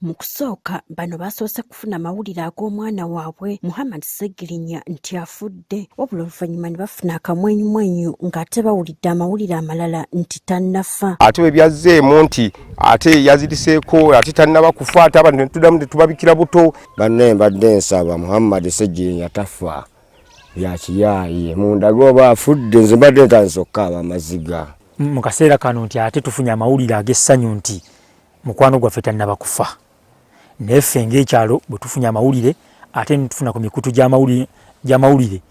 Mu kusooka bano basoose kufuna mawulire ag'omwana waabwe Muhammad Ssegirinya nti afudde, wabula oluvanyuma ne bafuna akamwenyumwenyu ng'ate bawulidde amawulire amalala nti tannafa. Ate bwe byazzeemu nti ate yaziriseeko ate tannaba kufa, ate abantu ne tuddamu tetubabikira buto. Banne mbadde nsaba Muhammad Ssegirinya tafa yakiyaaye munda gwoba afudde, nze mbadde ntandise okukaaba amaziga. Mu kaseera kano nti ate tufunye amawulire ag'essanyu nti mukwano gwaffe tannaba kufa. Neffe ng'ekyalo bwe tufunye amawulire ate ntufuna ku mikutu gy'amawulire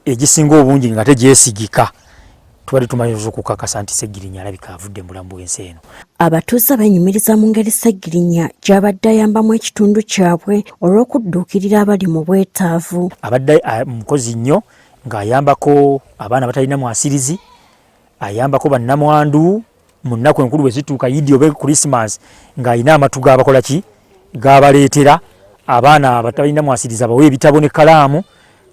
egisinga obungi nga tegyesigika, tubadde tumaliriza okukakasa nti Ssegirinya alabika avudde mu bulamu bw'ensi eno. Abatuuze benyumiriza mu ngeri Ssegirinya gy'abadde ayambamu ekitundu kyabwe olw'okudduukirira abali mu bwetaavu. Abadde mukozi nnyo ng'ayambako abaana batalina mwasirizi, ayambako bannamwandu mu nnaku enkulu bwe zituuka Yidi oba Christmas ng'alina amatu g'abakola ki g'abaleetera abaana abatalina mwasiriza bawe ebitabo ne kalaamu.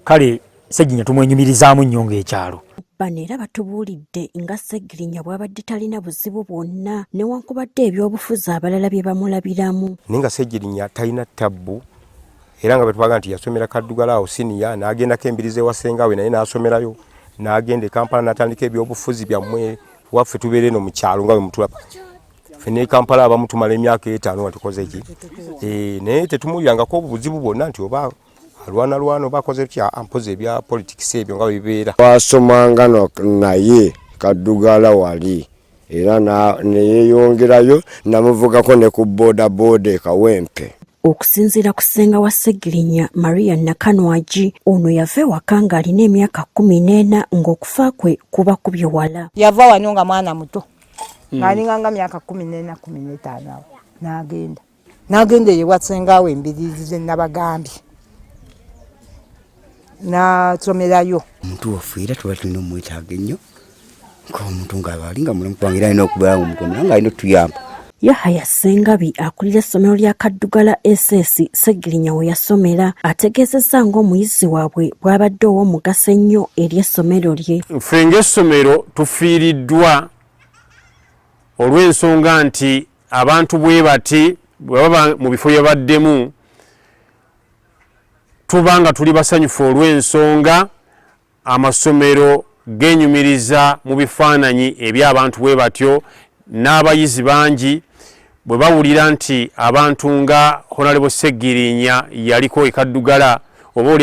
Kale Ssegirinya tumwenyumirizaamu nnyo ng'ekyalo. Bano era batubuulidde nga Ssegirinya bw'abadde talina buzibu bwonna newankubadde ebyobufuzi abalala bye bamulabiramu. Naye nga Ssegirinya talina ttabbu, era nga bwe twaga nti yasomera Kaddugala awo siniya, n'agendako embirizi ewa ssengawe naye n'asomerayo, n'agenda e Kampala n'atandika ebyobufuzi byammwe waffe tubeere eno mu kyalo nga bwe mutulaba. Ffe ne Kampala abamu tumala emyaka 5 nga tukoze ki. Naye tetumulyangako obuzibu bwonna nti oba alwana bakoze kya ampoze bya politics ebyo nga bibeera. Wasomanga naye Kaddugala wali era neyeyongerayo namuvugako ne ku boda Kawempe. Okusinziira ku ssenga wa Ssegirinya Maria Nakanwagi, ono yava ewaka ng'alina emyaka 14 ng'okufa kwe kuba kubye wala. Yava wano nga mwana muto ng'alinga nga myaka 14 15 n'agenda eyo wa ssengawe embiriizi ze nabagambye n'asomerayo. Omuntu wafuira tuba tulina omwetaaga ennyo ng'omuntu ng'abalinga mulamu kubanga era alina okubeerawo omuntu omulala ng'alina otuyamba. Yahaya Ssengabi akulira essomero lya Kaddugala SS Ssegirinya we yasomera ategeezezza ng'omuyizi waabwe bw'abadde ow'omugaso ennyo eri essomero lye. Ffe ng'essomero tufiiriddwa olw'ensonga nti abantu bwe bati bwe baba mu bifo bye baddemu tubanga tuli basanyufu olw'ensonga amasomero genyumiriza mu bifaananyi eby'abantu bwe batyo, n'abayizi bangi bwe bawulira nti abantu nga Honorable Ssegirinya yaliko e Kaddugala oba